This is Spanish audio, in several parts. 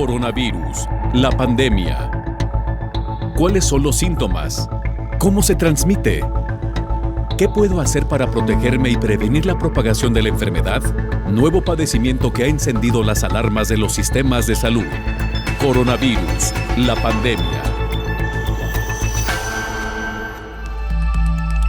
Coronavirus, la pandemia. ¿Cuáles son los síntomas? ¿Cómo se transmite? ¿Qué puedo hacer para protegerme y prevenir la propagación de la enfermedad? Nuevo padecimiento que ha encendido las alarmas de los sistemas de salud. Coronavirus, la pandemia.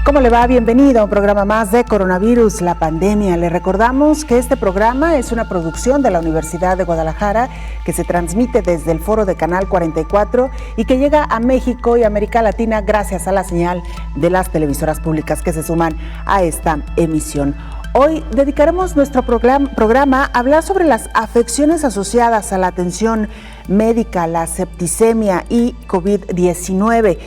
¿Cómo le va? Bienvenido a un programa más de Coronavirus, la pandemia. Le recordamos que este programa es una producción de la Universidad de Guadalajara que se transmite desde el foro de Canal 44 y que llega a México y América Latina gracias a la señal de las televisoras públicas que se suman a esta emisión. Hoy dedicaremos nuestro programa a hablar sobre las afecciones asociadas a la atención médica, la septicemia y COVID-19.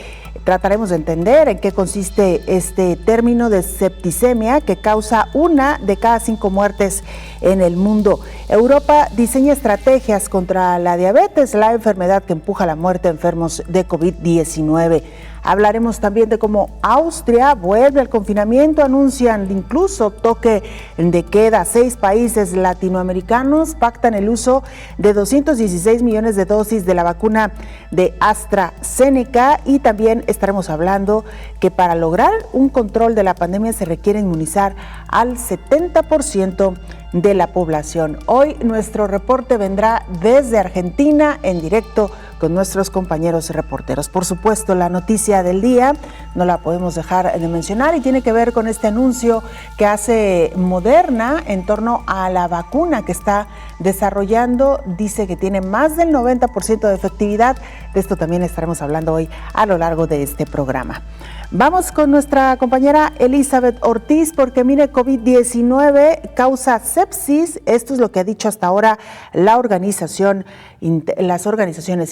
Trataremos de entender en qué consiste este término de septicemia que causa 1 de cada 5 muertes en el mundo. Europa diseña estrategias contra la diabetes, la enfermedad que empuja la muerte de enfermos de COVID-19. Hablaremos también de cómo Austria vuelve al confinamiento, anuncian incluso toque de queda. 6 países latinoamericanos pactan el uso de 216 millones de dosis de la vacuna de AstraZeneca y también estaremos hablando que para lograr un control de la pandemia se requiere inmunizar al 70% de la población. Hoy nuestro reporte vendrá desde Argentina en directo con nuestros compañeros reporteros. Por supuesto, la noticia del día no la podemos dejar de mencionar y tiene que ver con este anuncio que hace Moderna en torno a la vacuna que está desarrollando. Dice que tiene más del 90% de efectividad. De esto también estaremos hablando hoy a lo largo de este programa. Vamos con nuestra compañera Elizabeth Ortiz porque mire, COVID-19 causa sepsis. Esto es lo que ha dicho hasta ahora las organizaciones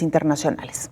internacionales.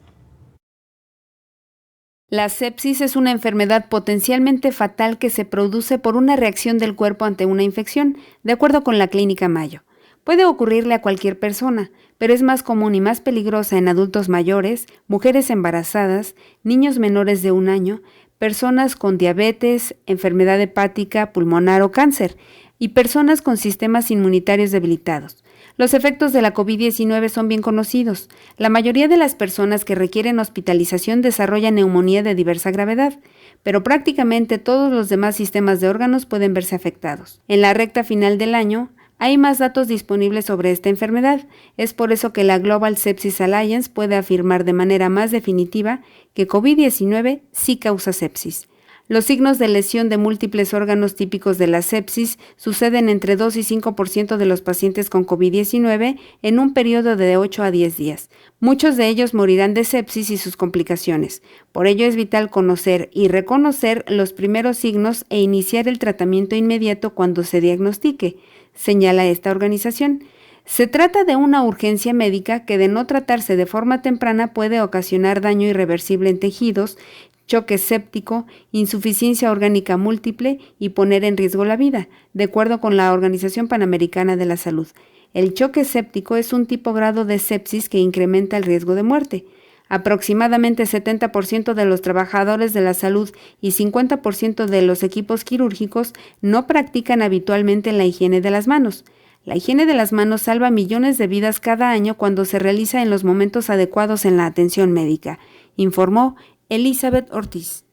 La sepsis es una enfermedad potencialmente fatal que se produce por una reacción del cuerpo ante una infección, de acuerdo con la Clínica Mayo. Puede ocurrirle a cualquier persona, pero es más común y más peligrosa en adultos mayores, mujeres embarazadas, niños menores de 1 año, personas con diabetes, enfermedad hepática, pulmonar o cáncer, y personas con sistemas inmunitarios debilitados. Los efectos de la COVID-19 son bien conocidos. La mayoría de las personas que requieren hospitalización desarrollan neumonía de diversa gravedad, pero prácticamente todos los demás sistemas de órganos pueden verse afectados. En la recta final del año, hay más datos disponibles sobre esta enfermedad. Es por eso que la Global Sepsis Alliance puede afirmar de manera más definitiva que COVID-19 sí causa sepsis. Los signos de lesión de múltiples órganos típicos de la sepsis suceden entre 2 y 5% de los pacientes con COVID-19 en un periodo de 8 a 10 días. Muchos de ellos morirán de sepsis y sus complicaciones. Por ello es vital conocer y reconocer los primeros signos e iniciar el tratamiento inmediato cuando se diagnostique, señala esta organización. Se trata de una urgencia médica que de no tratarse de forma temprana puede ocasionar daño irreversible en tejidos, choque séptico, insuficiencia orgánica múltiple y poner en riesgo la vida, de acuerdo con la Organización Panamericana de la Salud. El choque séptico es un tipo grado de sepsis que incrementa el riesgo de muerte. Aproximadamente 70% de los trabajadores de la salud y 50% de los equipos quirúrgicos no practican habitualmente la higiene de las manos. La higiene de las manos salva millones de vidas cada año cuando se realiza en los momentos adecuados en la atención médica, informó Elizabeth Ortiz.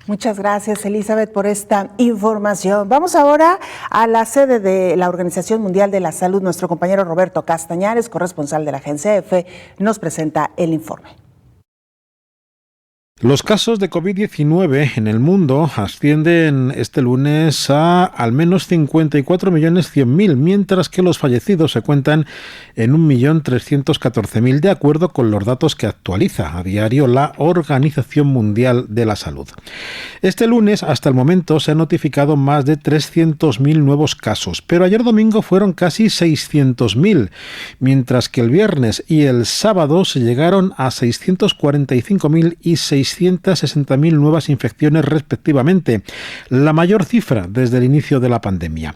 Muchas gracias, Elizabeth, por esta información. Vamos ahora a la sede de la Organización Mundial de la Salud. Nuestro compañero Roberto Castañares, corresponsal de la Agencia EFE, nos presenta el informe. Los casos de COVID-19 en el mundo ascienden este lunes a al menos 54.100.000, mientras que los fallecidos se cuentan en 1.314.000, de acuerdo con los datos que actualiza a diario la Organización Mundial de la Salud. Este lunes, hasta el momento, se han notificado más de 300.000 nuevos casos, pero ayer domingo fueron casi 600.000, mientras que el viernes y el sábado se llegaron a 645.000 y 660.000 nuevas infecciones respectivamente, la mayor cifra desde el inicio de la pandemia.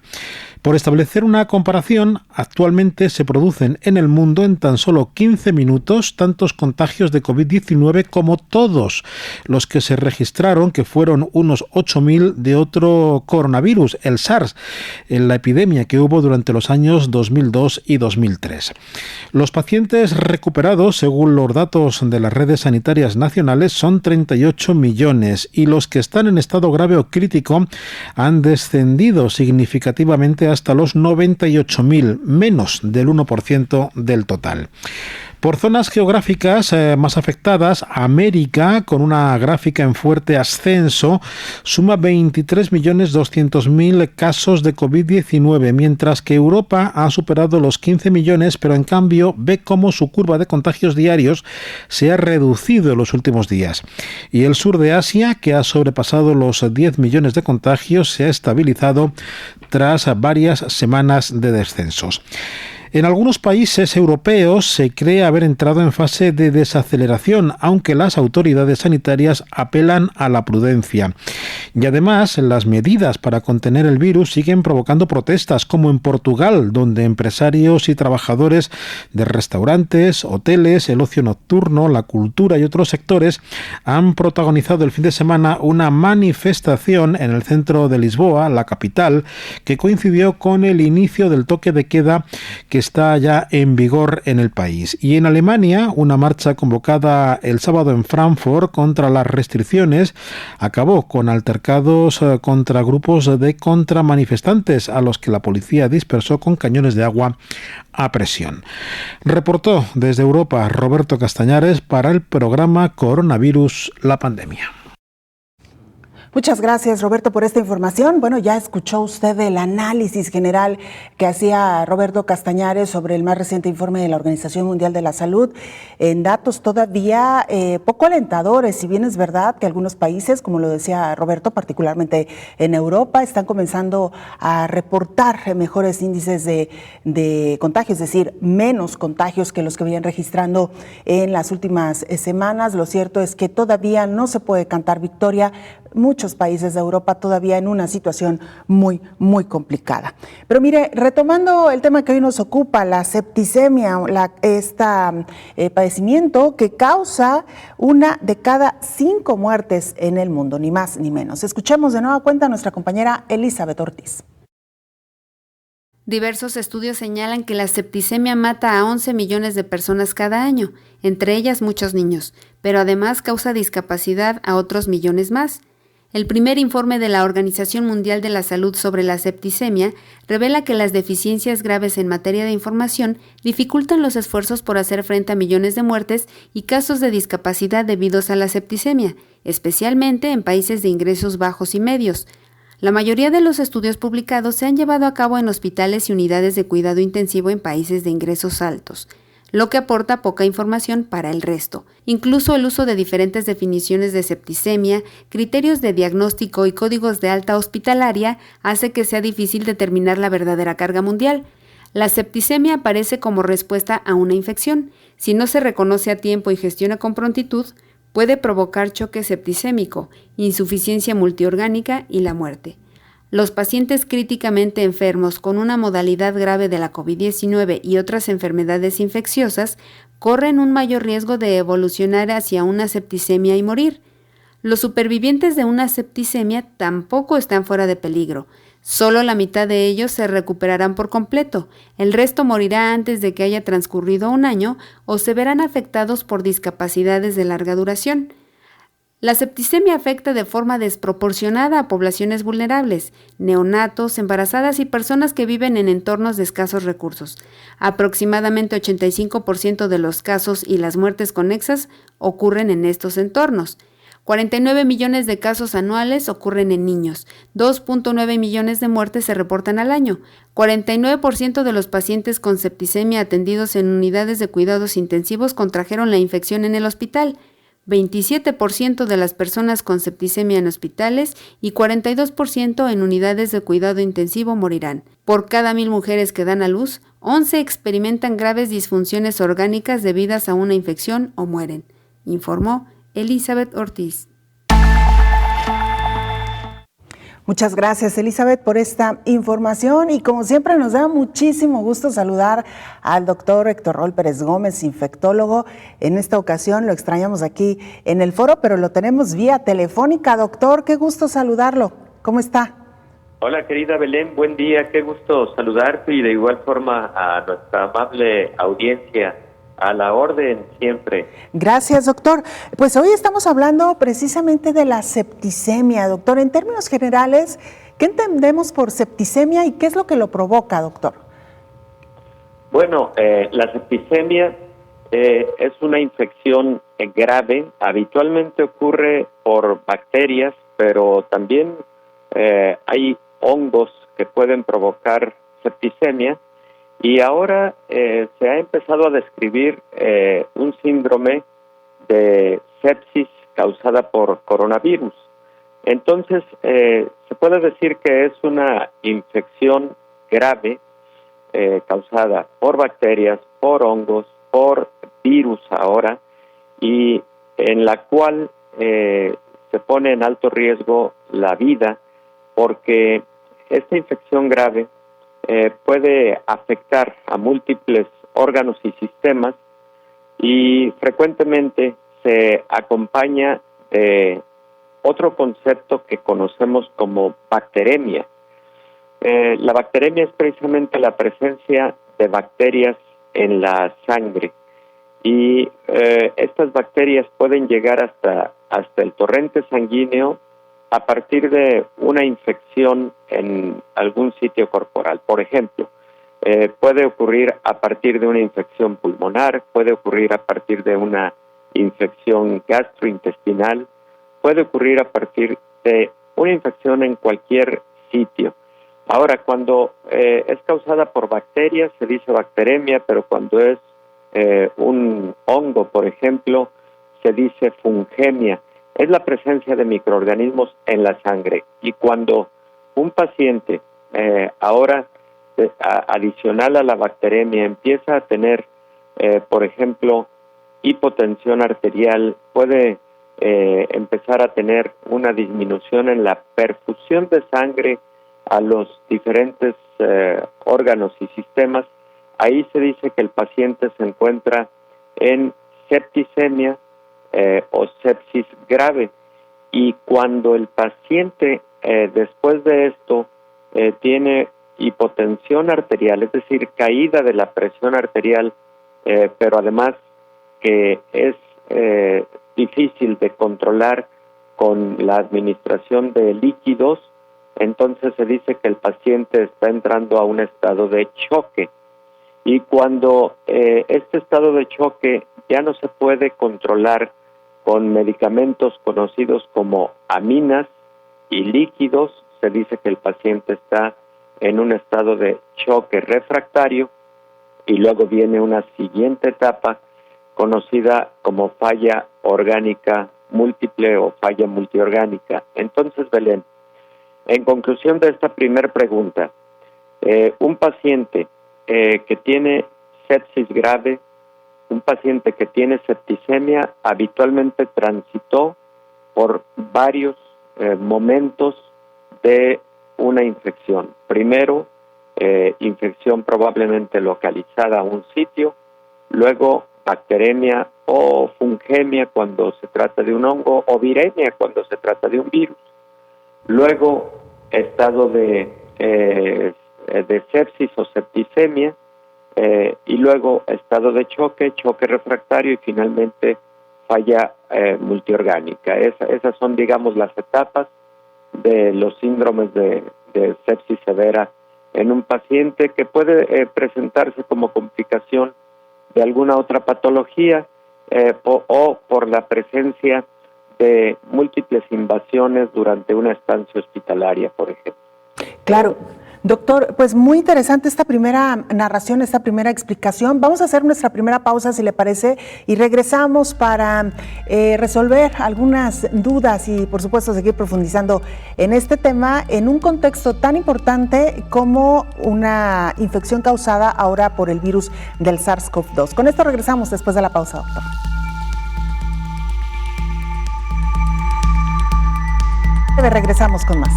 Por establecer una comparación, actualmente se producen en el mundo en tan solo 15 minutos tantos contagios de COVID-19 como todos los que se registraron, que fueron unos 8.000 de otro coronavirus, el SARS, en la epidemia que hubo durante los años 2002 y 2003. Los pacientes recuperados, según los datos de las redes sanitarias nacionales, son 38 millones y los que están en estado grave o crítico han descendido significativamente hasta los 98.000, menos del 1% del total. Por zonas geográficas más afectadas, América, con una gráfica en fuerte ascenso, suma 23.200.000 casos de COVID-19, mientras que Europa ha superado los 15 millones, pero en cambio ve cómo su curva de contagios diarios se ha reducido en los últimos días. Y el sur de Asia, que ha sobrepasado los 10 millones de contagios, se ha estabilizado tras varias semanas de descensos. En algunos países europeos se cree haber entrado en fase de desaceleración, aunque las autoridades sanitarias apelan a la prudencia. Y además, las medidas para contener el virus siguen provocando protestas, como en Portugal, donde empresarios y trabajadores de restaurantes, hoteles, el ocio nocturno, la cultura y otros sectores han protagonizado el fin de semana una manifestación en el centro de Lisboa, la capital, que coincidió con el inicio del toque de queda que está ya en vigor en el país. Y en Alemania, una marcha convocada el sábado en Frankfurt contra las restricciones acabó con altercados contra grupos de contramanifestantes a los que la policía dispersó con cañones de agua a presión. Reportó desde Europa Roberto Castañares para el programa Coronavirus, la pandemia. Muchas gracias, Roberto, por esta información. Bueno, ya escuchó usted el análisis general que hacía Roberto Castañares sobre el más reciente informe de la Organización Mundial de la Salud, en datos todavía poco alentadores. Si bien es verdad que algunos países, como lo decía Roberto, particularmente en Europa, están comenzando a reportar mejores índices de contagios, es decir, menos contagios que los que venían registrando en las últimas semanas. Lo cierto es que todavía no se puede cantar victoria. Muchos países de Europa todavía en una situación muy, muy complicada. Pero mire, retomando el tema que hoy nos ocupa, la septicemia, padecimiento que causa 1 de cada 5 muertes en el mundo, ni más ni menos. Escuchemos de nueva cuenta a nuestra compañera Elizabeth Ortiz. Diversos estudios señalan que la septicemia mata a 11 millones de personas cada año, entre ellas muchos niños, pero además causa discapacidad a otros millones más. El primer informe de la Organización Mundial de la Salud sobre la septicemia revela que las deficiencias graves en materia de información dificultan los esfuerzos por hacer frente a millones de muertes y casos de discapacidad debidos a la septicemia, especialmente en países de ingresos bajos y medios. La mayoría de los estudios publicados se han llevado a cabo en hospitales y unidades de cuidado intensivo en países de ingresos altos, lo que aporta poca información para el resto. Incluso el uso de diferentes definiciones de septicemia, criterios de diagnóstico y códigos de alta hospitalaria hace que sea difícil determinar la verdadera carga mundial. La septicemia aparece como respuesta a una infección. Si no se reconoce a tiempo y gestiona con prontitud, puede provocar choque septicémico, insuficiencia multiorgánica y la muerte. Los pacientes críticamente enfermos con una modalidad grave de la COVID-19 y otras enfermedades infecciosas corren un mayor riesgo de evolucionar hacia una septicemia y morir. Los supervivientes de una septicemia tampoco están fuera de peligro. Solo la mitad de ellos se recuperarán por completo. El resto morirá antes de que haya transcurrido un año o se verán afectados por discapacidades de larga duración. La septicemia afecta de forma desproporcionada a poblaciones vulnerables, neonatos, embarazadas y personas que viven en entornos de escasos recursos. Aproximadamente 85% de los casos y las muertes conexas ocurren en estos entornos. 49 millones de casos anuales ocurren en niños, 2.9 millones de muertes se reportan al año, 49% de los pacientes con septicemia atendidos en unidades de cuidados intensivos contrajeron la infección en el hospital, 27% de las personas con septicemia en hospitales y 42% en unidades de cuidado intensivo morirán. Por cada 1,000 mujeres que dan a luz, 11 experimentan graves disfunciones orgánicas debidas a una infección o mueren, informó Elizabeth Ortiz. Muchas gracias, Elizabeth, por esta información, y como siempre nos da muchísimo gusto saludar al doctor Héctor Roel Pérez Gómez, infectólogo. En esta ocasión lo extrañamos aquí en el foro, pero lo tenemos vía telefónica. Doctor, qué gusto saludarlo. ¿Cómo está? Hola, querida Belén, buen día, qué gusto saludarte, y de igual forma a nuestra amable audiencia. A la orden siempre. Gracias, doctor. Pues hoy estamos hablando precisamente de la septicemia, doctor. En términos generales, ¿qué entendemos por septicemia y qué es lo que lo provoca, doctor? Bueno, la septicemia es una infección grave. Habitualmente ocurre por bacterias, pero también hay hongos que pueden provocar septicemia. Y ahora se ha empezado a describir un síndrome de sepsis causada por coronavirus. Entonces, se puede decir que es una infección grave causada por bacterias, por hongos, por virus ahora, y en la cual se pone en alto riesgo la vida, porque esta infección grave puede afectar a múltiples órganos y sistemas, y frecuentemente se acompaña de otro concepto que conocemos como bacteremia. La bacteremia es precisamente la presencia de bacterias en la sangre, y estas bacterias pueden llegar hasta el torrente sanguíneo a partir de una infección en algún sitio corporal. Por ejemplo, puede ocurrir a partir de una infección pulmonar, puede ocurrir a partir de una infección gastrointestinal, puede ocurrir a partir de una infección en cualquier sitio. Ahora, cuando es causada por bacterias, se dice bacteremia, pero cuando es un hongo, por ejemplo, se dice fungemia. Es la presencia de microorganismos en la sangre, y cuando un paciente ahora adicional a la bacteremia empieza a tener, por ejemplo, hipotensión arterial, puede empezar a tener una disminución en la perfusión de sangre a los diferentes órganos y sistemas, ahí se dice que el paciente se encuentra en septicemia o sepsis grave. Y cuando el paciente después de esto tiene hipotensión arterial, es decir, caída de la presión arterial, pero además que es difícil de controlar con la administración de líquidos, entonces se dice que el paciente está entrando a un estado de choque. Y cuando este estado de choque ya no se puede controlar con medicamentos conocidos como aminas y líquidos, se dice que el paciente está en un estado de choque refractario, y luego viene una siguiente etapa conocida como falla orgánica múltiple o falla multiorgánica. Entonces, Belén, en conclusión de esta primera pregunta, un paciente que tiene sepsis grave, un paciente que tiene septicemia, habitualmente transitó por varios momentos de una infección. Primero, infección probablemente localizada a un sitio, luego bacteremia o fungemia cuando se trata de un hongo, o viremia cuando se trata de un virus. Luego, estado de sepsis o septicemia, y luego estado de choque refractario, y finalmente falla multiorgánica. Esas son, digamos, las etapas de los síndromes de sepsis severa en un paciente, que puede presentarse como complicación de alguna otra patología o por la presencia de múltiples invasiones durante una estancia hospitalaria, por ejemplo. Claro. Doctor, pues muy interesante esta primera narración, esta primera explicación. Vamos a hacer nuestra primera pausa, si le parece, y regresamos para resolver algunas dudas y, por supuesto, seguir profundizando en este tema en un contexto tan importante como una infección causada ahora por el virus del SARS-CoV-2. Con esto regresamos después de la pausa, doctor. Regresamos con más.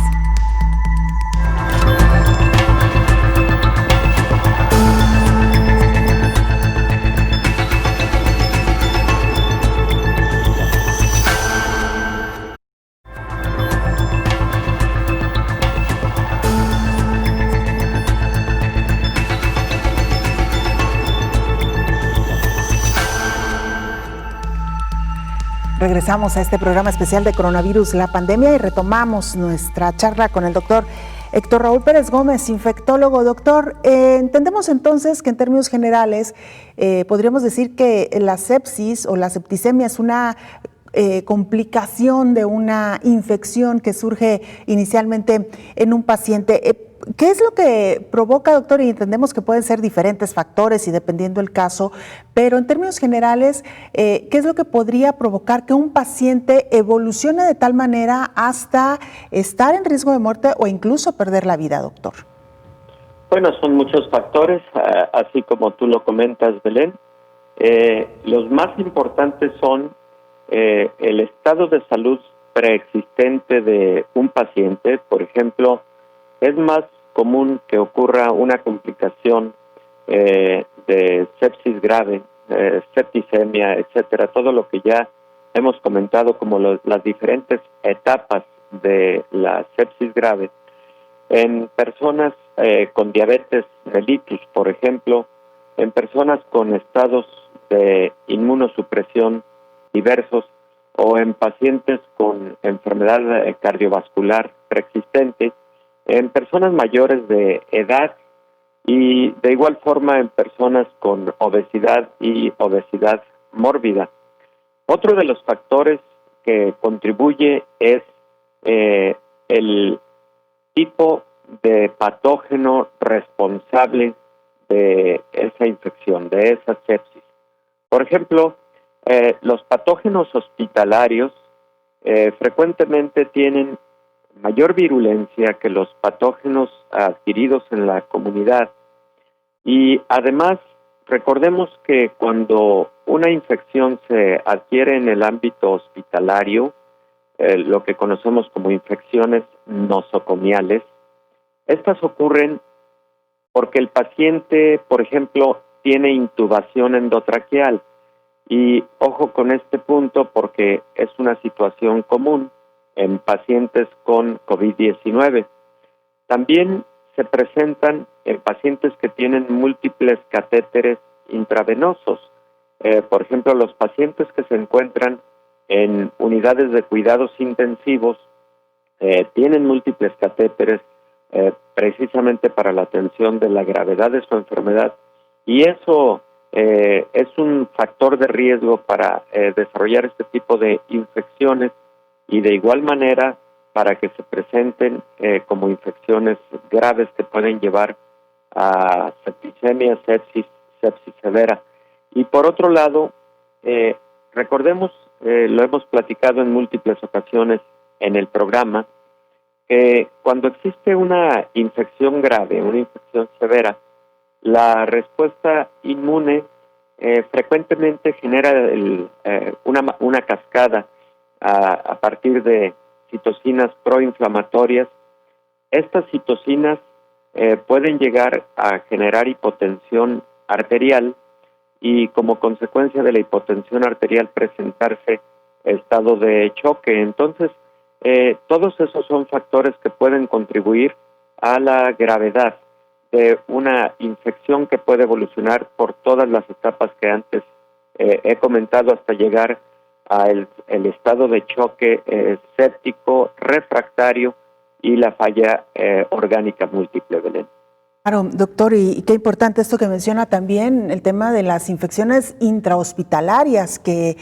Regresamos a este programa especial de coronavirus, la pandemia, y retomamos nuestra charla con el doctor Héctor Raúl Pérez Gómez, infectólogo. Doctor, entendemos entonces que en términos generales podríamos decir que la sepsis o la septicemia es una complicación de una infección que surge inicialmente en un paciente. ¿Qué es lo que provoca, doctor? Y entendemos que pueden ser diferentes factores y dependiendo del caso, pero en términos generales, ¿qué es lo que podría provocar que un paciente evolucione de tal manera hasta estar en riesgo de muerte o incluso perder la vida, doctor? Bueno, son muchos factores, así como tú lo comentas, Belén. Los más importantes son el estado de salud preexistente de un paciente. Por ejemplo, es más común que ocurra una complicación de sepsis grave, septicemia, etcétera, todo lo que ya hemos comentado como las diferentes etapas de la sepsis grave. En personas con diabetes mellitus, por ejemplo, en personas con estados de inmunosupresión diversos o en pacientes con enfermedad cardiovascular preexistente, en personas mayores de edad y de igual forma en personas con obesidad y obesidad mórbida. Otro de los factores que contribuye es el tipo de patógeno responsable de esa infección, de esa sepsis. Por ejemplo, los patógenos hospitalarios frecuentemente tienen mayor virulencia que los patógenos adquiridos en la comunidad. Y además, recordemos que cuando una infección se adquiere en el ámbito hospitalario, lo que conocemos como infecciones nosocomiales, estas ocurren porque el paciente, por ejemplo, tiene intubación endotraqueal. Y ojo con este punto porque es una situación común en pacientes con COVID-19. También se presentan en pacientes que tienen múltiples catéteres intravenosos. Por ejemplo, los pacientes que se encuentran en unidades de cuidados intensivos tienen múltiples catéteres precisamente para la atención de la gravedad de su enfermedad, y eso es un factor de riesgo para desarrollar este tipo de infecciones y de igual manera para que se presenten como infecciones graves que pueden llevar a septicemia, sepsis severa. Y por otro lado, recordemos, lo hemos platicado en múltiples ocasiones en el programa, que cuando existe una infección grave, una infección severa, la respuesta inmune frecuentemente genera una cascada a partir de citocinas proinflamatorias. Estas citocinas pueden llegar a generar hipotensión arterial y como consecuencia de la hipotensión arterial presentarse estado de choque. Entonces, todos esos son factores que pueden contribuir a la gravedad de una infección que puede evolucionar por todas las etapas que antes he comentado hasta llegar al estado de choque séptico, refractario y la falla orgánica múltiple, Belén. Claro, doctor, y qué importante esto que menciona también, el tema de las infecciones intrahospitalarias que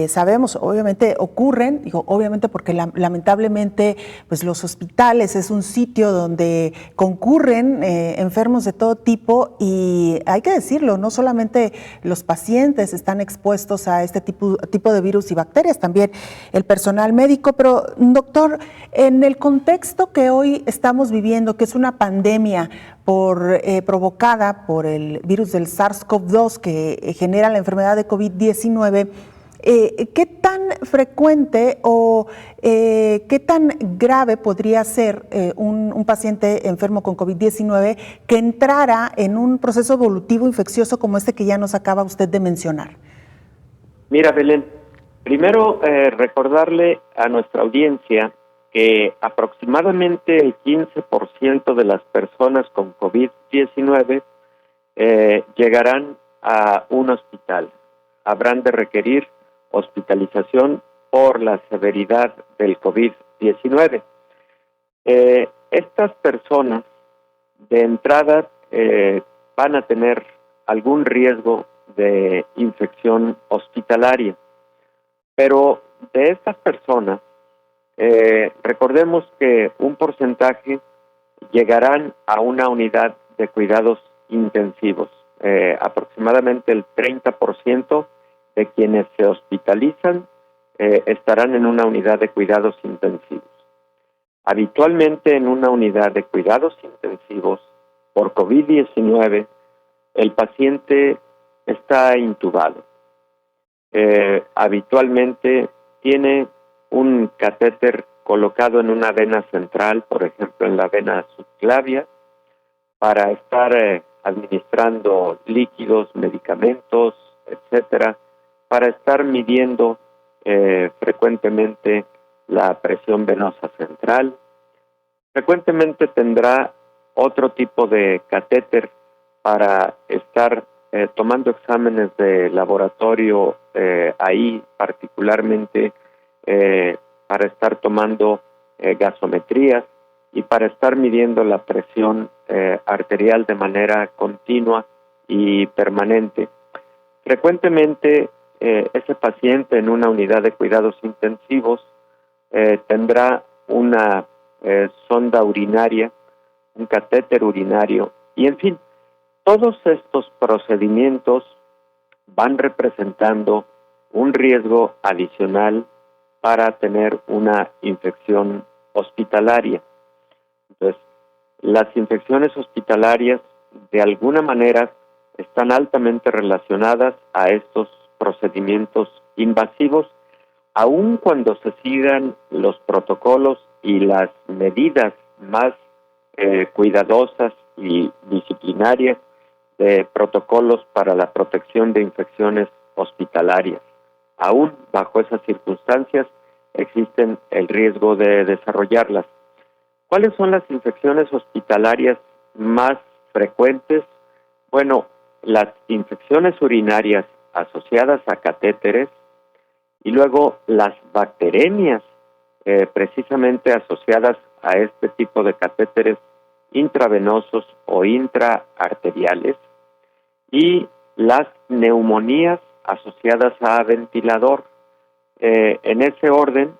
sabemos, obviamente ocurren, digo obviamente porque lamentablemente pues los hospitales es un sitio donde concurren enfermos de todo tipo y hay que decirlo, no solamente los pacientes están expuestos a este tipo de virus y bacterias, también el personal médico, pero doctor, en el contexto que hoy estamos viviendo, que es una pandemia provocada por el virus del SARS-CoV-2 que genera la enfermedad de COVID-19, ¿qué tan frecuente o qué tan grave podría ser un paciente enfermo con COVID-19 que entrara en un proceso evolutivo infeccioso como este que ya nos acaba usted de mencionar? Mira, Belén, primero recordarle a nuestra audiencia que aproximadamente el 15% de las personas con COVID-19 llegarán a un hospital. Habrán de requerir hospitalización por la severidad del COVID-19. Estas personas de entrada van a tener algún riesgo de infección hospitalaria, pero de estas personas, recordemos que un porcentaje llegarán a una unidad de cuidados intensivos. Aproximadamente el 30% de quienes se hospitalizan estarán en una unidad de cuidados intensivos. Habitualmente en una unidad de cuidados intensivos por COVID-19, el paciente está intubado. Habitualmente tiene un catéter colocado en una vena central, por ejemplo en la vena subclavia, para estar administrando líquidos, medicamentos, etcétera, para estar midiendo frecuentemente la presión venosa central. Frecuentemente tendrá otro tipo de catéter para estar tomando exámenes de laboratorio, ahí particularmente para estar tomando gasometrías y para estar midiendo la presión arterial de manera continua y permanente. Frecuentemente ese paciente en una unidad de cuidados intensivos tendrá una sonda urinaria, un catéter urinario y en fin, todos estos procedimientos van representando un riesgo adicional para tener una infección hospitalaria. Entonces, las infecciones hospitalarias de alguna manera están altamente relacionadas a estos procedimientos invasivos, aun cuando se sigan los protocolos y las medidas más cuidadosas y disciplinarias de protocolos para la protección de infecciones hospitalarias. Aún bajo esas circunstancias existen el riesgo de desarrollarlas. ¿Cuáles son las infecciones hospitalarias más frecuentes? Bueno, las infecciones urinarias asociadas a catéteres y luego las bacteremias precisamente asociadas a este tipo de catéteres intravenosos o intraarteriales y las neumonías asociadas a ventilador. En ese orden,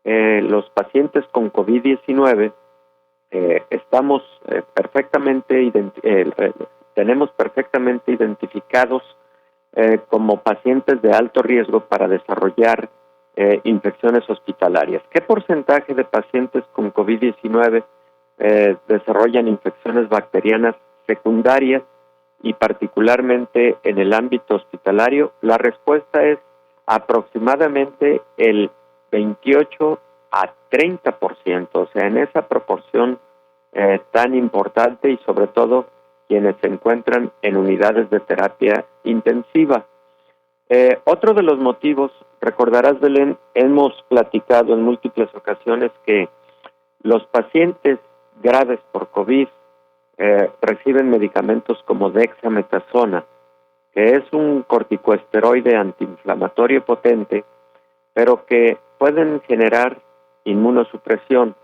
los pacientes con COVID-19 tenemos perfectamente identificados como pacientes de alto riesgo para desarrollar infecciones hospitalarias. ¿Qué porcentaje de pacientes con COVID-19 desarrollan infecciones bacterianas secundarias y particularmente en el ámbito hospitalario? La respuesta es aproximadamente el 28 a 30%, o sea, en esa proporción tan importante y sobre todo quienes se encuentran en unidades de terapia intensiva. Otro de los motivos, recordarás, Belén, hemos platicado en múltiples ocasiones que los pacientes graves por COVID reciben medicamentos como dexametasona, que es un corticosteroide antiinflamatorio potente, pero que pueden generar inmunosupresión.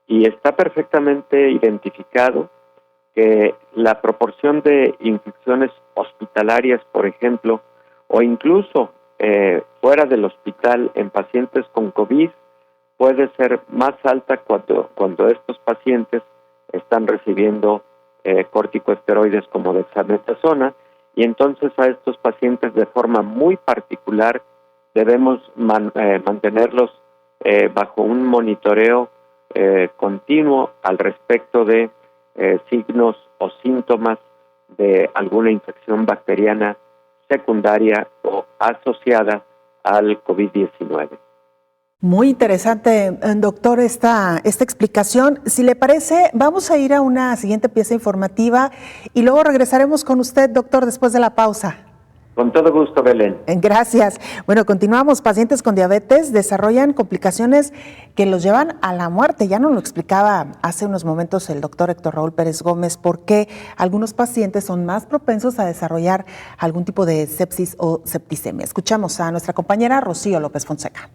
Y está perfectamente identificado que la proporción de infecciones hospitalarias, por ejemplo, o incluso fuera del hospital en pacientes con COVID, puede ser más alta cuando estos pacientes están recibiendo corticosteroides como dexametasona, y entonces a estos pacientes de forma muy particular debemos mantenerlos bajo un monitoreo continuo al respecto de signos o síntomas de alguna infección bacteriana secundaria o asociada al COVID-19. Muy interesante, doctor, esta explicación. Si le parece, vamos a ir a una siguiente pieza informativa y luego regresaremos con usted, doctor, después de la pausa. Con todo gusto, Belén. Gracias. Bueno, continuamos. Pacientes con diabetes desarrollan complicaciones que los llevan a la muerte. Ya nos lo explicaba hace unos momentos el doctor Héctor Raúl Pérez Gómez, por qué algunos pacientes son más propensos a desarrollar algún tipo de sepsis o septicemia. Escuchamos a nuestra compañera Rocío López Fonseca.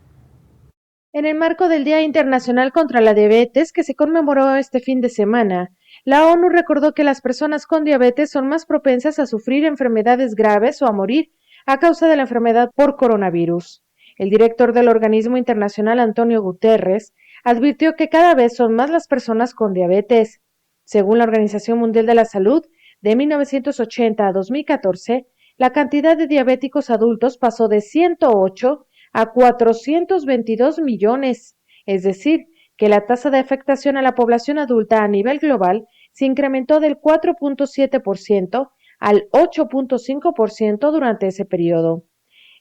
En el marco del Día Internacional contra la Diabetes, que se conmemoró este fin de semana, la ONU recordó que las personas con diabetes son más propensas a sufrir enfermedades graves o a morir a causa de la enfermedad por coronavirus. El director del organismo internacional, Antonio Guterres, advirtió que cada vez son más las personas con diabetes. Según la Organización Mundial de la Salud, de 1980 a 2014, la cantidad de diabéticos adultos pasó de 108 a 422 millones, es decir, que la tasa de afectación a la población adulta a nivel global se incrementó del 4.7% al 8.5% durante ese periodo.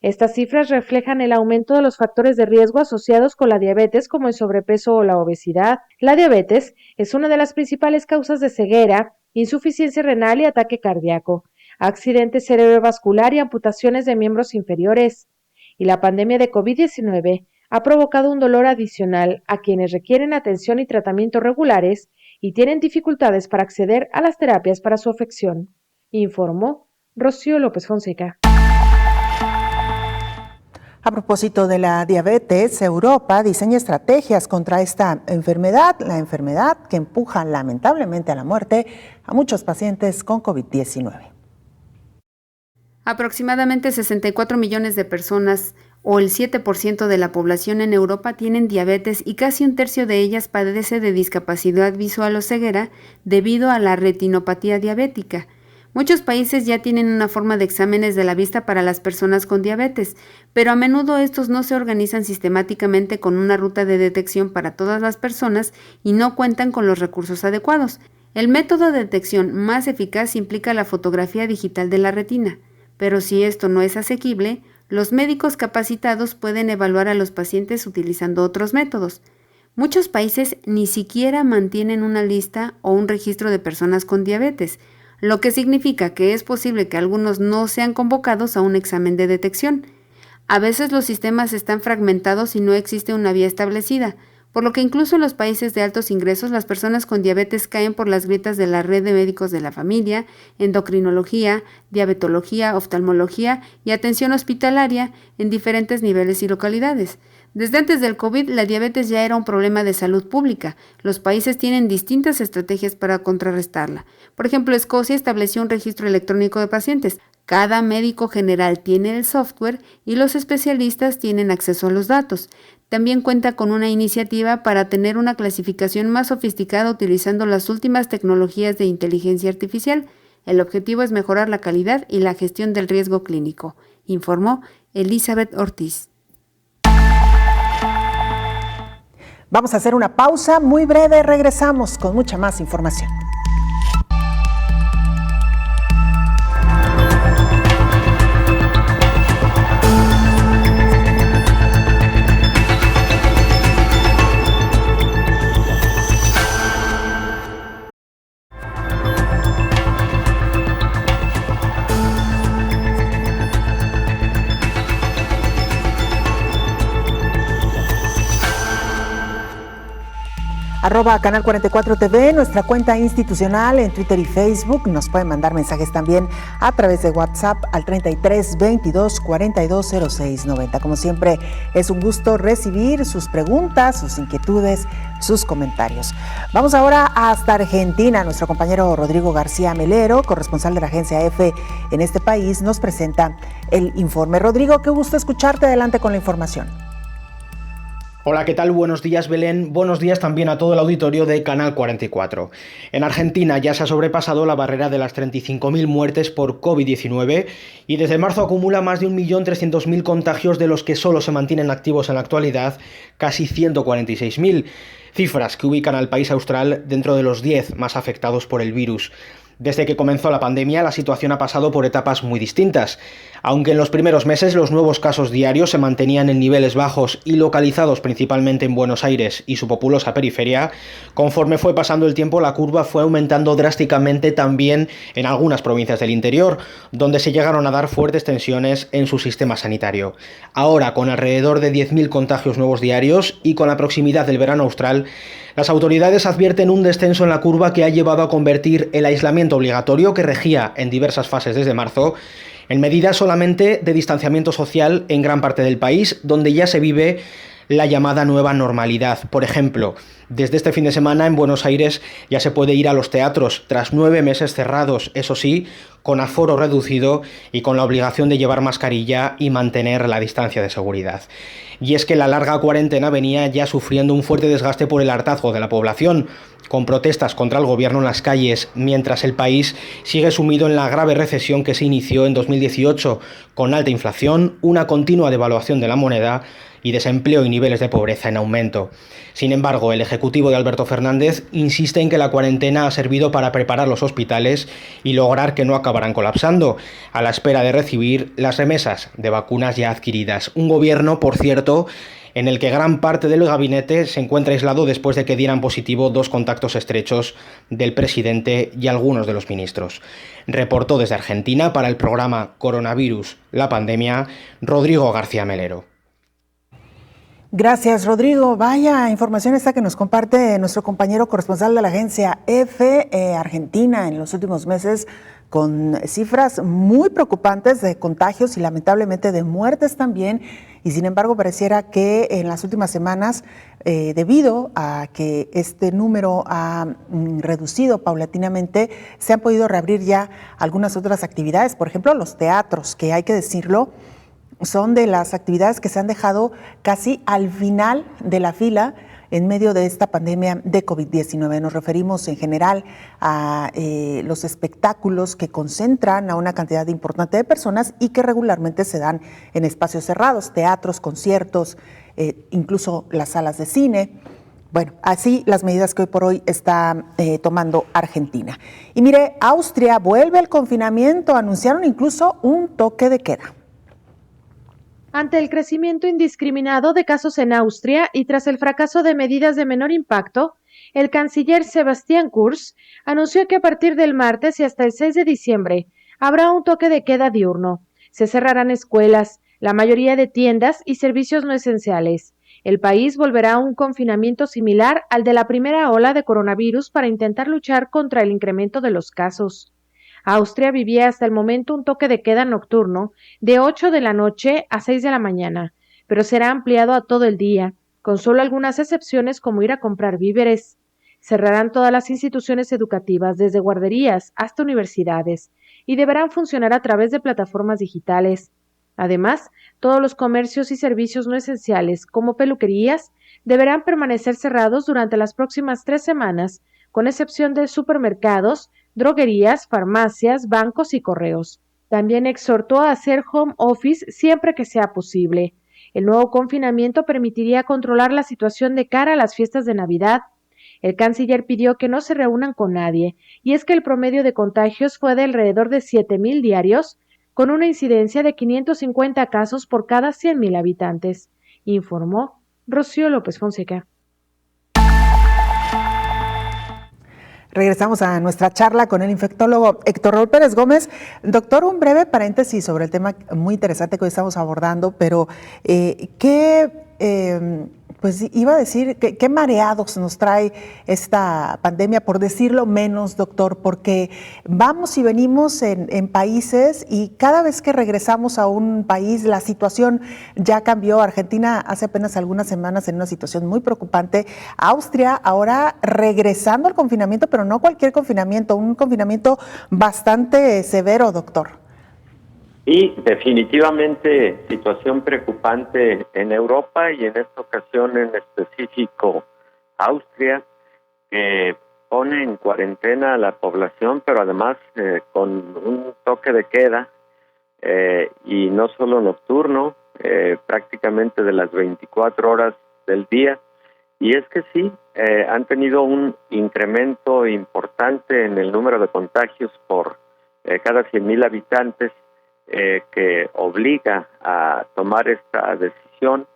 Estas cifras reflejan el aumento de los factores de riesgo asociados con la diabetes como el sobrepeso o la obesidad. La diabetes es una de las principales causas de ceguera, insuficiencia renal y ataque cardíaco, accidente cerebrovascular y amputaciones de miembros inferiores. Y la pandemia de COVID-19 ha provocado un dolor adicional a quienes requieren atención y tratamiento regulares y tienen dificultades para acceder a las terapias para su afección, informó Rocío López Fonseca. A propósito de la diabetes, Europa diseña estrategias contra esta enfermedad, la enfermedad que empuja lamentablemente a la muerte a muchos pacientes con COVID-19. Aproximadamente 64 millones de personas, o el 7% de la población en Europa, tienen diabetes y casi un tercio de ellas padece de discapacidad visual o ceguera debido a la retinopatía diabética. Muchos países ya tienen una forma de exámenes de la vista para las personas con diabetes, pero a menudo estos no se organizan sistemáticamente con una ruta de detección para todas las personas y no cuentan con los recursos adecuados. El método de detección más eficaz implica la fotografía digital de la retina, pero si esto no es asequible, los médicos capacitados pueden evaluar a los pacientes utilizando otros métodos. Muchos países ni siquiera mantienen una lista o un registro de personas con diabetes, lo que significa que es posible que algunos no sean convocados a un examen de detección. A veces los sistemas están fragmentados y no existe una vía establecida, por lo que incluso en los países de altos ingresos las personas con diabetes caen por las grietas de la red de médicos de la familia, endocrinología, diabetología, oftalmología y atención hospitalaria en diferentes niveles y localidades. Desde antes del COVID, la diabetes ya era un problema de salud pública. Los países tienen distintas estrategias para contrarrestarla. Por ejemplo, Escocia estableció un registro electrónico de pacientes. Cada médico general tiene el software y los especialistas tienen acceso a los datos. También cuenta con una iniciativa para tener una clasificación más sofisticada utilizando las últimas tecnologías de inteligencia artificial. El objetivo es mejorar la calidad y la gestión del riesgo clínico, informó Elizabeth Ortiz. Vamos a hacer una pausa muy breve, regresamos con mucha más información. @Canal 44 TV, nuestra cuenta institucional en Twitter y Facebook. Nos pueden mandar mensajes también a través de WhatsApp al 33 22 42 06 90. Como siempre, es un gusto recibir sus preguntas, sus inquietudes, sus comentarios. Vamos ahora hasta Argentina. Nuestro compañero Rodrigo García Melero, corresponsal de la agencia EFE en este país, nos presenta el informe. Rodrigo, qué gusto escucharte. Adelante con la información. Hola, ¿qué tal? Buenos días, Belén. Buenos días también a todo el auditorio de Canal 44. En Argentina ya se ha sobrepasado la barrera de las 35.000 muertes por COVID-19 y desde marzo acumula más de 1.300.000 contagios, de los que solo se mantienen activos en la actualidad casi 146.000, cifras que ubican al país austral dentro de los 10 más afectados por el virus. Desde que comenzó la pandemia, la situación ha pasado por etapas muy distintas. Aunque en los primeros meses los nuevos casos diarios se mantenían en niveles bajos y localizados principalmente en Buenos Aires y su populosa periferia, conforme fue pasando el tiempo la curva fue aumentando drásticamente también en algunas provincias del interior, donde se llegaron a dar fuertes tensiones en su sistema sanitario. Ahora, con alrededor de 10.000 contagios nuevos diarios y con la proximidad del verano austral, las autoridades advierten un descenso en la curva que ha llevado a convertir el aislamiento obligatorio, que regía en diversas fases desde marzo, en medidas solamente de distanciamiento social en gran parte del país, donde ya se vive la llamada nueva normalidad. Por ejemplo, desde este fin de semana en Buenos Aires ya se puede ir a los teatros tras 9 meses cerrados, eso sí, con aforo reducido y con la obligación de llevar mascarilla y mantener la distancia de seguridad. Y es que la larga cuarentena venía ya sufriendo un fuerte desgaste por el hartazgo de la población, con protestas contra el gobierno en las calles, mientras el país sigue sumido en la grave recesión que se inició en 2018, con alta inflación, una continua devaluación de la moneda y desempleo y niveles de pobreza en aumento. Sin embargo, el ejecutivo de Alberto Fernández insiste en que la cuarentena ha servido para preparar los hospitales y lograr que no acabaran colapsando, a la espera de recibir las remesas de vacunas ya adquiridas. Un gobierno, por cierto, en el que gran parte del gabinete se encuentra aislado después de que dieran positivo 2 contactos estrechos del presidente y algunos de los ministros. Reportó desde Argentina para el programa Coronavirus, la pandemia, Rodrigo García Melero. Gracias, Rodrigo. Vaya información esta que nos comparte nuestro compañero corresponsal de la agencia EFE Argentina en los últimos meses, con cifras muy preocupantes de contagios y lamentablemente de muertes también. Y sin embargo pareciera que en las últimas semanas, debido a que este número ha reducido paulatinamente, se han podido reabrir ya algunas otras actividades. Por ejemplo, los teatros, que hay que decirlo, son de las actividades que se han dejado casi al final de la fila en medio de esta pandemia de COVID-19. Nos referimos en general a los espectáculos que concentran a una cantidad importante de personas y que regularmente se dan en espacios cerrados, teatros, conciertos, incluso las salas de cine. Bueno, así las medidas que hoy por hoy está tomando Argentina. Y mire, Austria vuelve al confinamiento, anunciaron incluso un toque de queda. Ante el crecimiento indiscriminado de casos en Austria y tras el fracaso de medidas de menor impacto, el canciller Sebastian Kurz anunció que a partir del martes y hasta el 6 de diciembre habrá un toque de queda diurno. Se cerrarán escuelas, la mayoría de tiendas y servicios no esenciales. El país volverá a un confinamiento similar al de la primera ola de coronavirus para intentar luchar contra el incremento de los casos. Austria vivía hasta el momento un toque de queda nocturno de 8 de la noche a 6 de la mañana, pero será ampliado a todo el día, con solo algunas excepciones como ir a comprar víveres. Cerrarán todas las instituciones educativas, desde guarderías hasta universidades, y deberán funcionar a través de plataformas digitales. Además, todos los comercios y servicios no esenciales, como peluquerías, deberán permanecer cerrados durante las próximas 3 semanas, con excepción de supermercados, droguerías, farmacias, bancos y correos. También exhortó a hacer home office siempre que sea posible. El nuevo confinamiento permitiría controlar la situación de cara a las fiestas de Navidad. El canciller pidió que no se reúnan con nadie, y es que el promedio de contagios fue de alrededor de 7,000 diarios, con una incidencia de 550 casos por cada 100,000 habitantes, informó Rocío López Fonseca. Regresamos a nuestra charla con el infectólogo Héctor Raúl Pérez Gómez. Doctor, un breve paréntesis sobre el tema muy interesante que hoy estamos abordando, pero pues iba a decir, ¿qué mareados nos trae esta pandemia, por decirlo menos, doctor? Porque vamos y venimos en países y cada vez que regresamos a un país la situación ya cambió. Argentina hace apenas algunas semanas en una situación muy preocupante. Austria ahora regresando al confinamiento, pero no cualquier confinamiento, un confinamiento bastante severo, doctor. Y definitivamente situación preocupante en Europa y en esta ocasión en específico Austria, que pone en cuarentena a la población, pero además con un toque de queda y no solo nocturno, prácticamente de las 24 horas del día. Y es que sí, han tenido un incremento importante en el número de contagios por cada 100,000 habitantes, que obliga a tomar esta decisión.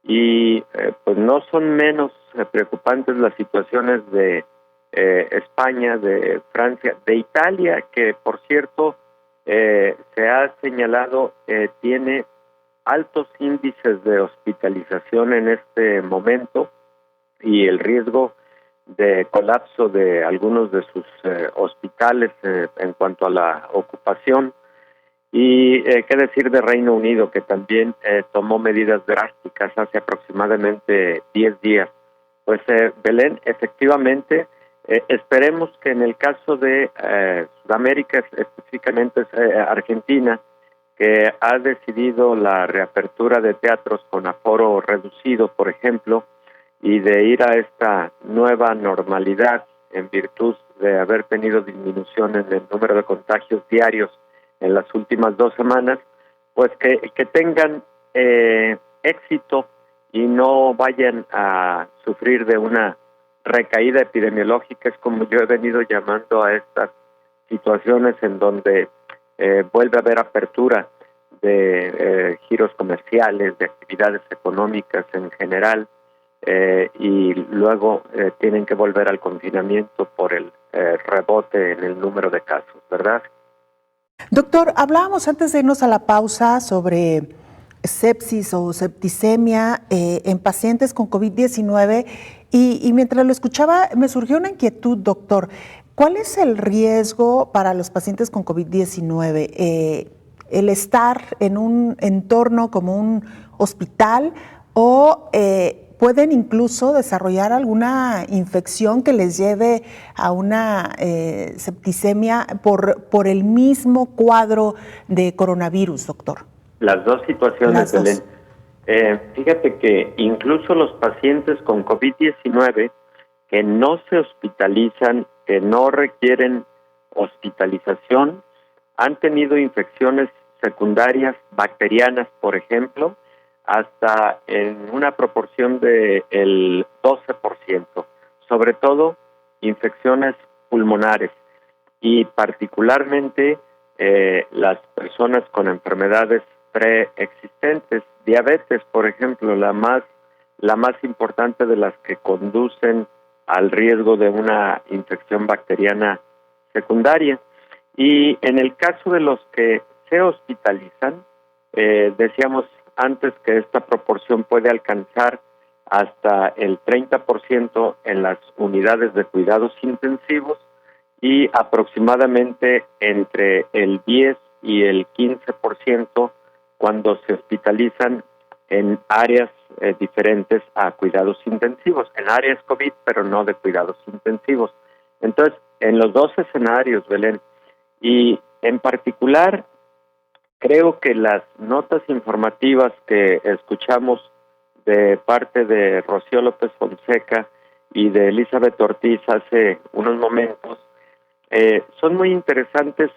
Y pues no son menos preocupantes las situaciones de España, de Francia, de Italia, que por cierto se ha señalado tiene altos índices de hospitalización en este momento y el riesgo de colapso de algunos de sus hospitales en cuanto a la ocupación. Y qué decir de Reino Unido, que también tomó medidas drásticas hace aproximadamente 10 días. Pues Belén, efectivamente, esperemos que en el caso de Sudamérica, específicamente Argentina, que ha decidido la reapertura de teatros con aforo reducido, por ejemplo, y de ir a esta nueva normalidad en virtud de haber tenido disminución en el número de contagios diarios en las últimas 2 semanas, pues que tengan éxito y no vayan a sufrir de una recaída epidemiológica. Es como yo he venido llamando a estas situaciones en donde vuelve a haber apertura de giros comerciales, de actividades económicas en general, y luego tienen que volver al confinamiento por el rebote en el número de casos, ¿verdad? Doctor, hablábamos antes de irnos a la pausa sobre sepsis o septicemia en pacientes con COVID-19 y mientras lo escuchaba me surgió una inquietud, doctor. ¿Cuál es el riesgo para los pacientes con COVID-19? ¿El estar en un entorno como un hospital o pueden incluso desarrollar alguna infección que les lleve a una septicemia por el mismo cuadro de coronavirus, doctor? Las dos situaciones, Belén. Fíjate que incluso los pacientes con COVID-19 que no se hospitalizan, que no requieren hospitalización, han tenido infecciones secundarias bacterianas, por ejemplo, hasta en una proporción del 12%, sobre todo infecciones pulmonares y particularmente las personas con enfermedades preexistentes, diabetes, por ejemplo, la más importante de las que conducen al riesgo de una infección bacteriana secundaria. Y en el caso de los que se hospitalizan, decíamos antes que esta proporción puede alcanzar hasta el 30% en las unidades de cuidados intensivos y aproximadamente entre el 10 y el 15% cuando se hospitalizan en áreas diferentes a cuidados intensivos, en áreas COVID, pero no de cuidados intensivos. Entonces, en los dos escenarios, Belén, y en particular, creo que las notas informativas que escuchamos de parte de Rocío López Fonseca y de Elizabeth Ortiz hace unos momentos son muy interesantes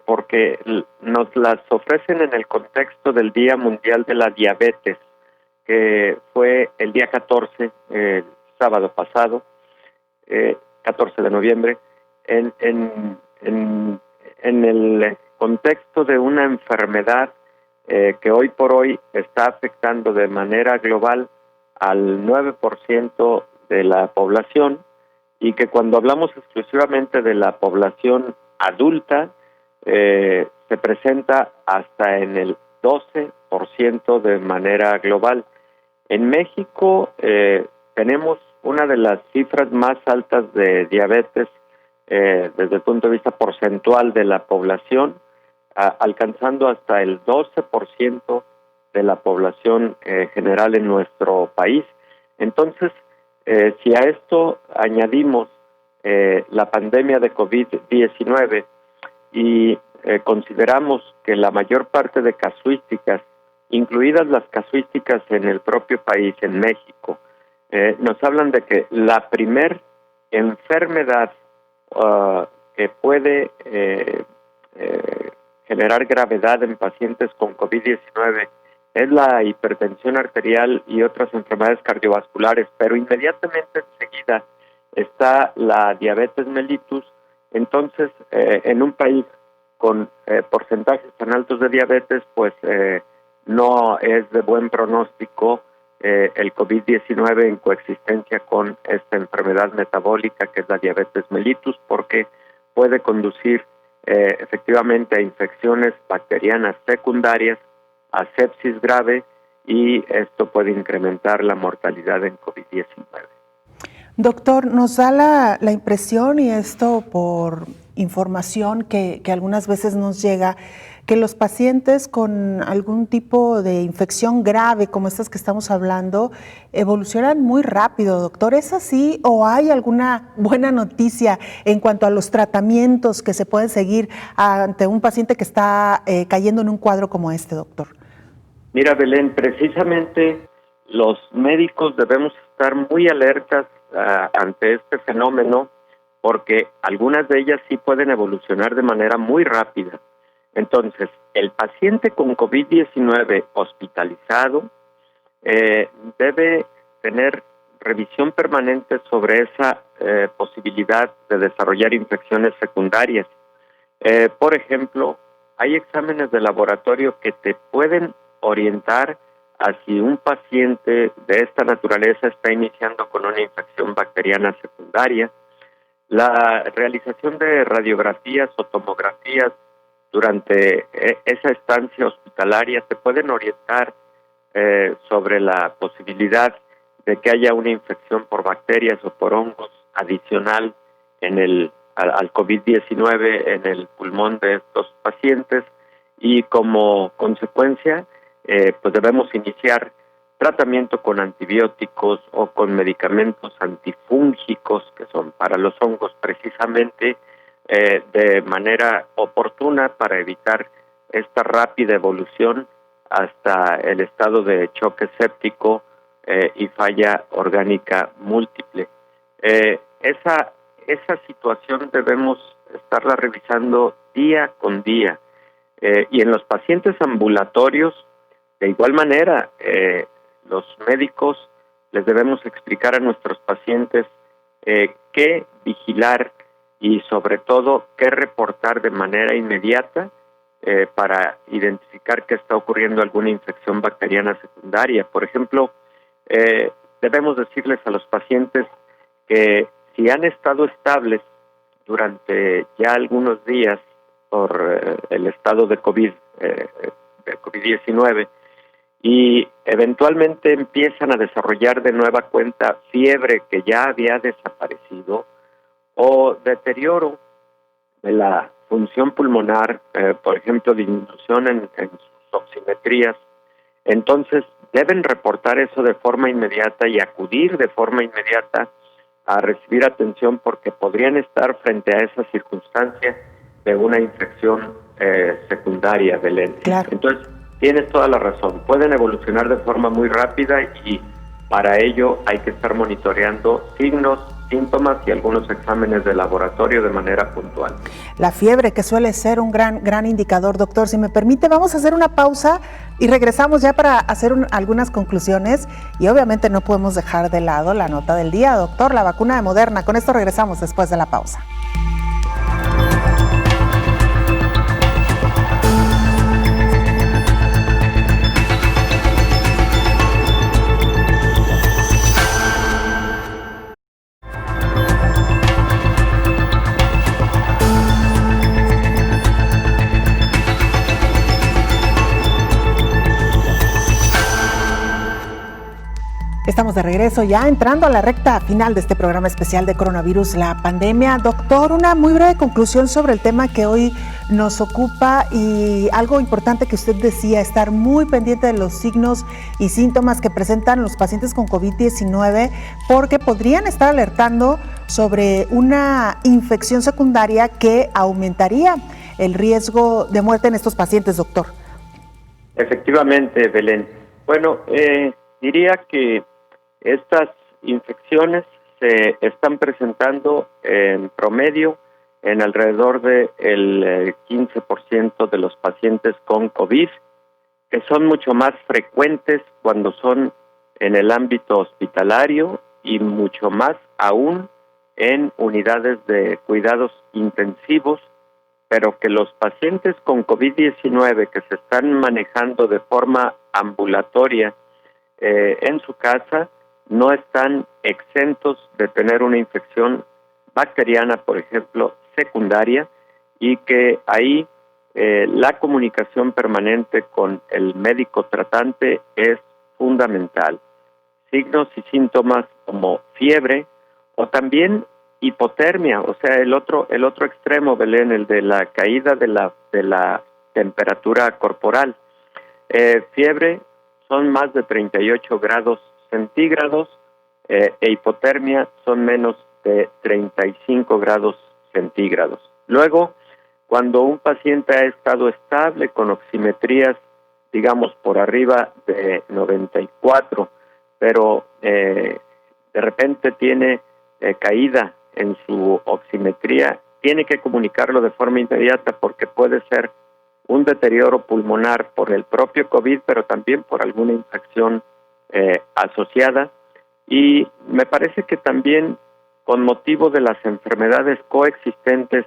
porque nos las ofrecen en el contexto del Día Mundial de la Diabetes, que fue el día 14, el sábado pasado, 14 de noviembre, en el contexto de una enfermedad que hoy por hoy está afectando de manera global al 9% de la población y que cuando hablamos exclusivamente de la población adulta se presenta hasta en el 12% de manera global. En México tenemos una de las cifras más altas de diabetes desde el punto de vista porcentual de la población, alcanzando hasta el 12% de la población general en nuestro país. Entonces, si a esto añadimos la pandemia de COVID-19 y consideramos que la mayor parte de casuísticas, incluidas las casuísticas en el propio país, en México, nos hablan de que la primer enfermedad que puede generar gravedad en pacientes con COVID-19 es la hipertensión arterial y otras enfermedades cardiovasculares, pero inmediatamente enseguida está la diabetes mellitus. Entonces, en un país con porcentajes tan altos de diabetes, pues no es de buen pronóstico el COVID-19 en coexistencia con esta enfermedad metabólica que es la diabetes mellitus, porque puede conducir efectivamente a infecciones bacterianas secundarias, a sepsis grave, y esto puede incrementar la mortalidad en COVID-19. Doctor, nos da la impresión, y esto por información que algunas veces nos llega, que los pacientes con algún tipo de infección grave, como estas que estamos hablando, evolucionan muy rápido, doctor. ¿Es así o hay alguna buena noticia en cuanto a los tratamientos que se pueden seguir ante un paciente que está cayendo en un cuadro como este, doctor? Mira, Belén, precisamente los médicos debemos estar muy alertas ante este fenómeno, porque algunas de ellas sí pueden evolucionar de manera muy rápida. Entonces, el paciente con COVID-19 hospitalizado debe tener revisión permanente sobre esa posibilidad de desarrollar infecciones secundarias. Por ejemplo, hay exámenes de laboratorio que te pueden orientar a si un paciente de esta naturaleza está iniciando con una infección bacteriana secundaria. La realización de radiografías o tomografías durante esa estancia hospitalaria te pueden orientar sobre la posibilidad de que haya una infección por bacterias o por hongos adicional al COVID-19 en el pulmón de estos pacientes, y como consecuencia pues debemos iniciar tratamiento con antibióticos o con medicamentos antifúngicos, que son para los hongos precisamente, de manera oportuna para evitar esta rápida evolución hasta el estado de choque séptico y falla orgánica múltiple. Esa situación debemos estarla revisando día con día. Y en los pacientes ambulatorios, de igual manera, los médicos les debemos explicar a nuestros pacientes qué vigilar y sobre todo qué reportar de manera inmediata para identificar que está ocurriendo alguna infección bacteriana secundaria. Por ejemplo, debemos decirles a los pacientes que si han estado estables durante ya algunos días por el estado de COVID-19 y eventualmente empiezan a desarrollar de nueva cuenta fiebre que ya había desaparecido, o deterioro de la función pulmonar, por ejemplo, disminución en sus oximetrías, entonces deben reportar eso de forma inmediata y acudir de forma inmediata a recibir atención, porque podrían estar frente a esa circunstancia de una infección secundaria, Belén. Claro. Entonces, tienes toda la razón, pueden evolucionar de forma muy rápida y para ello hay que estar monitoreando signos, síntomas y algunos exámenes de laboratorio de manera puntual. La fiebre, que suele ser un gran indicador, doctor. Si me permite, vamos a hacer una pausa y regresamos ya para hacer algunas conclusiones, y obviamente no podemos dejar de lado la nota del día, doctor, la vacuna de Moderna. Con esto regresamos después de la pausa. Estamos de regreso ya entrando a la recta final de este programa especial de coronavirus, la pandemia. Doctor, una muy breve conclusión sobre el tema que hoy nos ocupa, y algo importante que usted decía, estar muy pendiente de los signos y síntomas que presentan los pacientes con COVID-19, porque podrían estar alertando sobre una infección secundaria que aumentaría el riesgo de muerte en estos pacientes, doctor. Efectivamente, Belén. Bueno, diría que estas infecciones se están presentando en promedio en alrededor del 15% de los pacientes con COVID, que son mucho más frecuentes cuando son en el ámbito hospitalario y mucho más aún en unidades de cuidados intensivos, pero que los pacientes con COVID-19 que se están manejando de forma ambulatoria en su casa no están exentos de tener una infección bacteriana, por ejemplo, secundaria, y que ahí la comunicación permanente con el médico tratante es fundamental. Signos y síntomas como fiebre o también hipotermia, o sea, el otro extremo, Belén, el de la caída de la temperatura corporal. Fiebre son más de 38 grados centígrados e hipotermia son menos de 35 grados centígrados. Luego, cuando un paciente ha estado estable con oximetrías, digamos, por arriba de 94, pero de repente tiene caída en su oximetría, tiene que comunicarlo de forma inmediata porque puede ser un deterioro pulmonar por el propio COVID, pero también por alguna infección asociada. Y me parece que también con motivo de las enfermedades coexistentes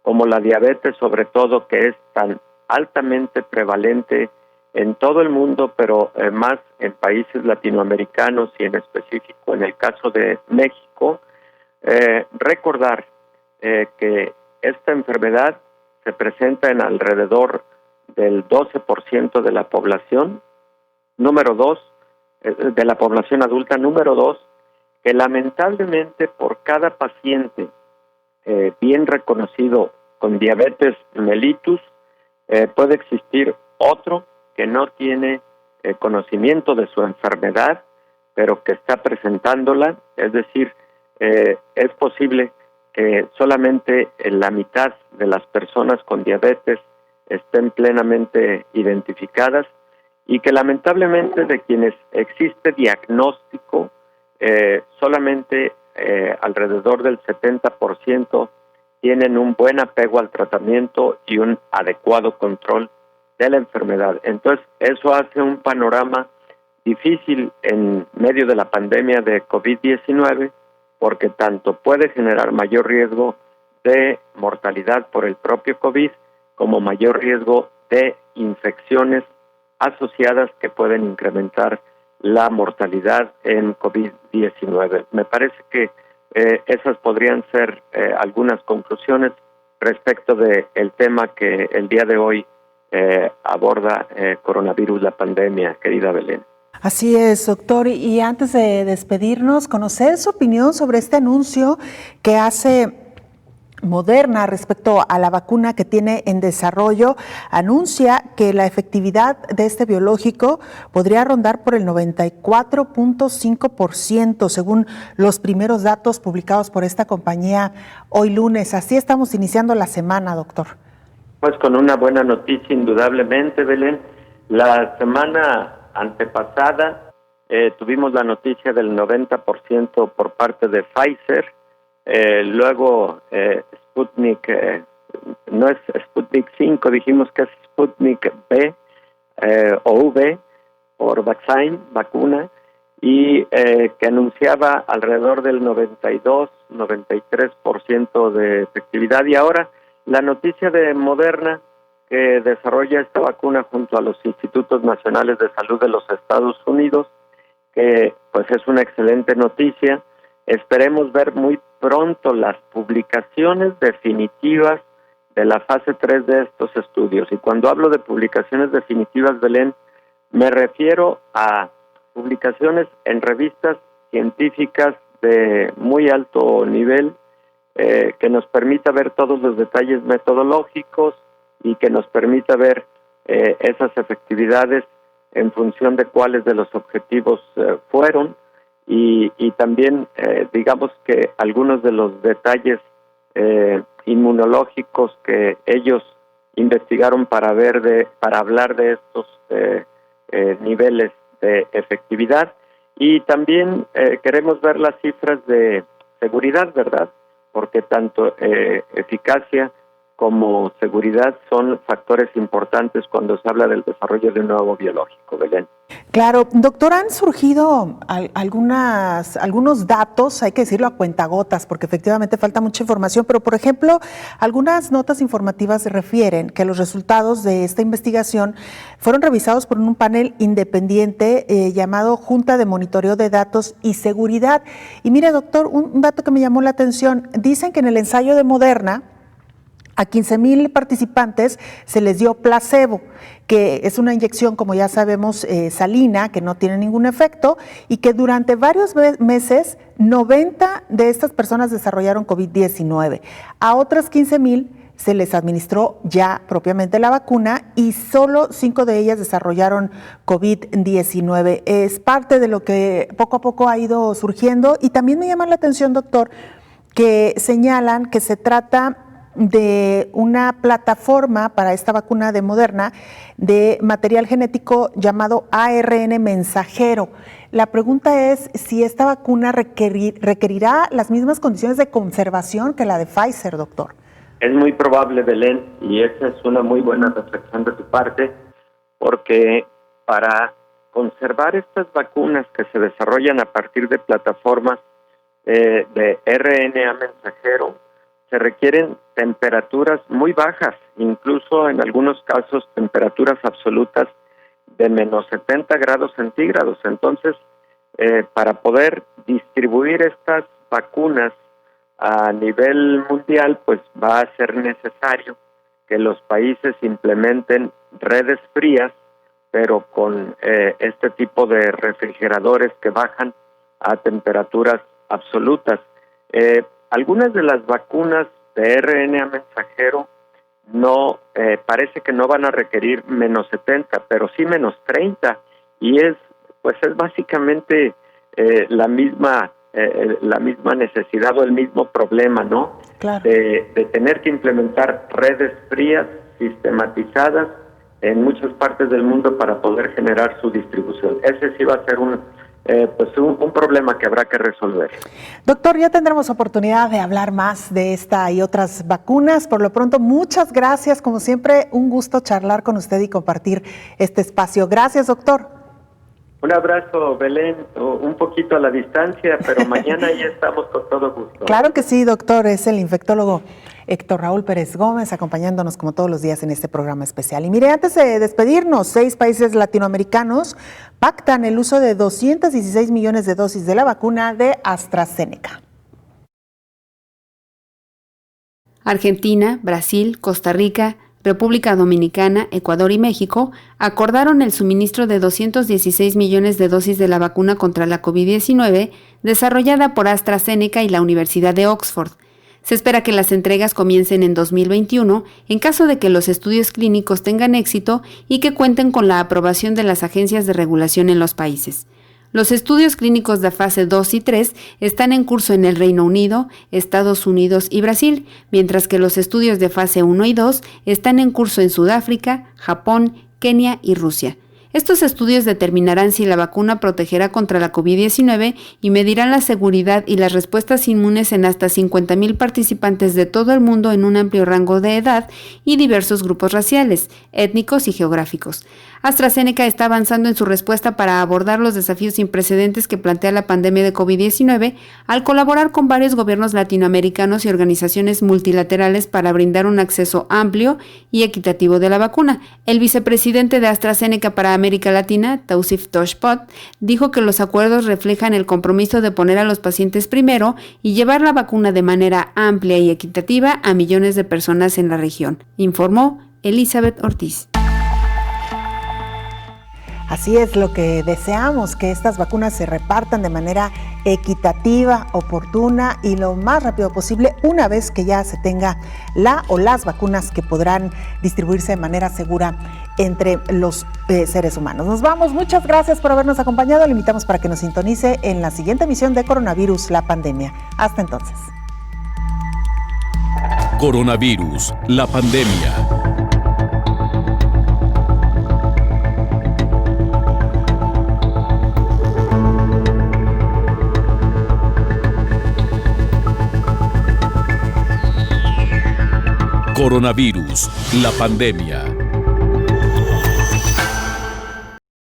como la diabetes, sobre todo, que es tan altamente prevalente en todo el mundo, pero más en países latinoamericanos y en específico en el caso de México, recordar que esta enfermedad se presenta en alrededor del 12% de la población, número 2, de la población adulta, número 2, que lamentablemente por cada paciente bien reconocido con diabetes mellitus, puede existir otro que no tiene conocimiento de su enfermedad, pero que está presentándola, es decir, es posible que solamente la mitad de las personas con diabetes estén plenamente identificadas y que lamentablemente de quienes existe diagnóstico, solamente alrededor del 70% tienen un buen apego al tratamiento y un adecuado control de la enfermedad. Entonces, eso hace un panorama difícil en medio de la pandemia de COVID-19, porque tanto puede generar mayor riesgo de mortalidad por el propio COVID, como mayor riesgo de infecciones asociadas que pueden incrementar la mortalidad en COVID-19. Me parece que esas podrían ser algunas conclusiones respecto del tema que el día de hoy aborda coronavirus, la pandemia, querida Belén. Así es, doctor. Y antes de despedirnos, conocer su opinión sobre este anuncio que hace Moderna respecto a la vacuna que tiene en desarrollo. Anuncia que la efectividad de este biológico podría rondar por el 94.5% según los primeros datos publicados por esta compañía hoy lunes. Así estamos iniciando la semana, doctor. Pues con una buena noticia, indudablemente, Belén. La semana antepasada tuvimos la noticia del 90% por parte de Pfizer. Luego Sputnik, no es Sputnik 5, dijimos que es Sputnik B o V por vaccine, vacuna, y que anunciaba alrededor del 92-93% de efectividad. Y ahora la noticia de Moderna, que desarrolla esta vacuna junto a los Institutos Nacionales de Salud de los Estados Unidos, que pues es una excelente noticia. Esperemos ver muy pronto las publicaciones definitivas de la fase 3 de estos estudios. Y cuando hablo de publicaciones definitivas, Belén, me refiero a publicaciones en revistas científicas de muy alto nivel, que nos permita ver todos los detalles metodológicos y que nos permita ver esas efectividades en función de cuáles de los objetivos fueron. Y también digamos que algunos de los detalles inmunológicos que ellos investigaron para hablar de estos niveles de efectividad. Y también queremos ver las cifras de seguridad, ¿verdad? Porque tanto eficacia como seguridad son factores importantes cuando se habla del desarrollo de un nuevo biológico, Belén. Claro, doctor, han surgido algunos datos, hay que decirlo a cuentagotas, porque efectivamente falta mucha información, pero por ejemplo, algunas notas informativas refieren que los resultados de esta investigación fueron revisados por un panel independiente llamado Junta de Monitoreo de Datos y Seguridad. Y mire, doctor, un dato que me llamó la atención, dicen que en el ensayo de Moderna, a 15,000 participantes se les dio placebo. que es una inyección, como ya sabemos, salina, que no tiene ningún efecto, y que durante varios meses 90 de estas personas desarrollaron COVID-19. A otras 15,000 se les administró ya propiamente la vacuna y solo 5 de ellas desarrollaron COVID-19. Es parte de lo que poco a poco ha ido surgiendo, y también me llama la atención, doctor, que señalan que se trata de una plataforma para esta vacuna de Moderna de material genético llamado ARN mensajero. La pregunta es si esta vacuna requerirá las mismas condiciones de conservación que la de Pfizer, doctor. Es muy probable, Belén, y esa es una muy buena reflexión de tu parte, porque para conservar estas vacunas que se desarrollan a partir de plataformas de RNA mensajero, se requieren temperaturas muy bajas, incluso en algunos casos temperaturas absolutas de menos 70 grados centígrados. Entonces, para poder distribuir estas vacunas a nivel mundial, pues va a ser necesario que los países implementen redes frías, pero con este tipo de refrigeradores que bajan a temperaturas absolutas. Algunas de las vacunas de RNA mensajero no parece que no van a requerir menos 70, pero sí menos 30, y es básicamente la misma necesidad o el mismo problema, ¿no? Claro. De tener que implementar redes frías sistematizadas en muchas partes del mundo para poder generar su distribución. Ese sí va a ser un problema que habrá que resolver. Doctor, ya tendremos oportunidad de hablar más de esta y otras vacunas. Por lo pronto, muchas gracias. Como siempre, un gusto charlar con usted y compartir este espacio. Gracias, doctor. Un abrazo, Belén, un poquito a la distancia, pero mañana ya estamos con todo gusto. Claro que sí, doctor. Es el infectólogo Héctor Raúl Pérez Gómez, acompañándonos como todos los días en este programa especial. Y mire, antes de despedirnos, 6 países latinoamericanos pactan el uso de 216 millones de dosis de la vacuna de AstraZeneca. Argentina, Brasil, Costa Rica, República Dominicana, Ecuador y México acordaron el suministro de 216 millones de dosis de la vacuna contra la COVID-19 desarrollada por AstraZeneca y la Universidad de Oxford. Se espera que las entregas comiencen en 2021 en caso de que los estudios clínicos tengan éxito y que cuenten con la aprobación de las agencias de regulación en los países. Los estudios clínicos de fase 2 y 3 están en curso en el Reino Unido, Estados Unidos y Brasil, mientras que los estudios de fase 1 y 2 están en curso en Sudáfrica, Japón, Kenia y Rusia. Estos estudios determinarán si la vacuna protegerá contra la COVID-19 y medirán la seguridad y las respuestas inmunes en hasta 50,000 participantes de todo el mundo en un amplio rango de edad y diversos grupos raciales, étnicos y geográficos. AstraZeneca está avanzando en su respuesta para abordar los desafíos sin precedentes que plantea la pandemia de COVID-19 al colaborar con varios gobiernos latinoamericanos y organizaciones multilaterales para brindar un acceso amplio y equitativo de la vacuna. El vicepresidente de AstraZeneca para América Latina, Tausif Toshpot, dijo que los acuerdos reflejan el compromiso de poner a los pacientes primero y llevar la vacuna de manera amplia y equitativa a millones de personas en la región, informó Elizabeth Ortiz. Así es lo que deseamos, que estas vacunas se repartan de manera equitativa, oportuna y lo más rápido posible una vez que ya se tenga la o las vacunas que podrán distribuirse de manera segura entre los seres humanos. Nos vamos, muchas gracias por habernos acompañado, le invitamos para que nos sintonice en la siguiente emisión de Coronavirus, la pandemia. Hasta entonces. Coronavirus, la pandemia. Coronavirus, la pandemia.